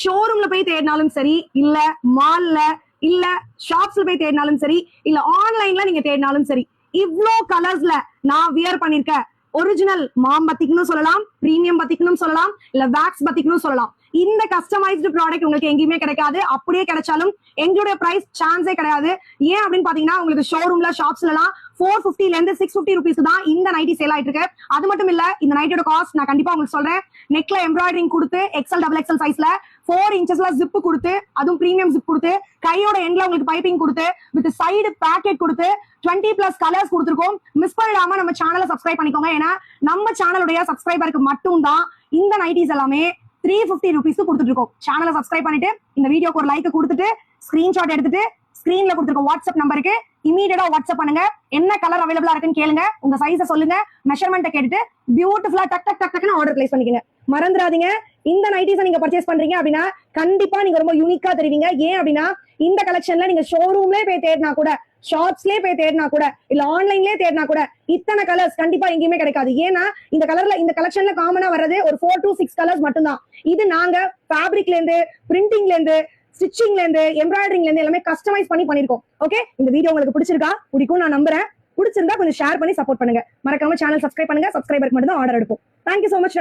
ஷோரூம்ல போய் தேடினாலும் சரி, இல்ல மால்ல, இல்ல ஷாப்ஸ்ல போய் தேடினாலும் சரி, இல்ல ஆன்லைன்ல நீங்க தேடினாலும் சரி, இவ்ளோ கலர்ஸ்ல நான் வியர் பண்ணிருக்கேன். ஒரிஜினல் மாம் பத்திக்னு சொல்லலாம், பிரீமியம் பத்திக்னு சொல்லலாம், இல்ல வேக்ஸ் பத்திக்னு சொல்லலாம். இந்த கஸ்டமைஸ்டு ப்ராடக்ட் உங்களுக்கு எங்கேயுமே கிடைக்காது. அப்படியே கிடைச்சாலும் எங்களுடைய பிரைஸ் சான்ஸே கிடையாது. ஏன் அப்படின்னு பாத்தீங்கன்னா, உங்களுக்கு ஷோரூம்ல ஷாப்ஸ்ல எல்லாம் 450 ல இருந்து 650 ருபீஸ் தான் இந்த நைட்டி சேல் ஆயிட்டு இருக்கு. அது மட்டும் இல்ல, இந்த நைட்டியோட காஸ்ட் நான் கண்டிப்பா உங்களுக்கு சொல்றேன். நெக்ல எம்ப்ராய்டரிங் கொடுத்து, எக்ஸல் டபுள் எக்ஸல் சைஸ்ல 4 இன்ச்சஸ்ல ஜிப் கொடுத்து, அதுவும் பிரீமியம் ஜிப் கொடுத்து, கையோட எண்ட்ல உங்களுக்கு பைப்பிங் கொடுத்து, வித் சைடு பேக்கெட் கொடுத்து, 20+ கலர்ஸ் கொடுத்துருக்கோம். மிஸ் பண்ணிடாம நம்ம சேனலை சப்ஸ்கிரைப் பண்ணிக்கோங்க. ஏன்னா நம்ம சேனலுடைய சப்ஸ்கிரைபருக்கு மட்டும் தான் இந்த நைட்டிஸ் எல்லாமே 350 ருபீஸ் கொடுத்துட்டு இருக்கோம். சேனலை சப்ஸ்கிரைப் பண்ணிட்டு இந்த வீடியோக்கு ஒரு லைக் கொடுத்துட்டு ஸ்கிரீன்ஷாட் எடுத்துட்டு ஸ்கிரீன்ல கொடுத்துருக்க வாட்ஸ்அப் நம்பருக்கு இமீடியட்டா வாட்ஸ்அப் பண்ணுங்க. என்ன கலர் அவைலபிளா இருக்குன்னு கேளுங்க, உங்க சைஸை சொல்லுங்க, மெஷர்மெண்ட்டை கேட்டுட்டு பியூட்டிஃபுல்லா டக் டக் டக் டக்னு ஆர்டர் பிளேஸ் பண்ணிக்கங்க. மறந்துடாதீங்க, இந்த நைட்டிஸை நீங்க பர்ச்சேஸ் பண்றீங்க அப்படின்னா கண்டிப்பா நீங்க ரொம்ப யூனிக்கா தெரிவிங்க. ஏன் அப்படின்னா இந்த கலெக்ஷன்ல நீங்க ஷோரூம்லயே போய் தேடினா கூட, ஷாப்ஸ்லயே போய் தேடினா கூட, இல்ல ஆன்லைன்லயே தேடினா கூட இத்தனை கலர்ஸ் கண்டிப்பா எங்கேயுமே கிடைக்காது. ஏன்னா இந்த கலர்ல, இந்த கலெக்ஷன்ல காமனா வர்றது ஒரு 4 to 6 கலர்ஸ் மட்டும்தான். இது நாங்க ஃபேப்ரிக்ல இருந்து, பிரிண்டிங்ல இருந்து, ஸ்டிச்சிங்ல இருந்து, எம்ப்ராய்டரிங்ல இருந்து எல்லாமே கஸ்டமைஸ் பண்ணி பண்ணிருக்கோம். ஓகே, இந்த வீடியோ உங்களுக்கு பிடிச்சிருக்கா? பிடிக்கும் நான் நம்புறேன். பிடிச்சிருந்தா கொஞ்சம் ஷேர் பண்ணி சப்போர்ட் பண்ணுங்க. மறக்காம சேனல் சப்ஸ்கிரைப் பண்ணுங்க. சப்ஸ்கிரைபருக்கு மட்டும் தான் ஆர்டர் எடுப்போம். Thank you so much.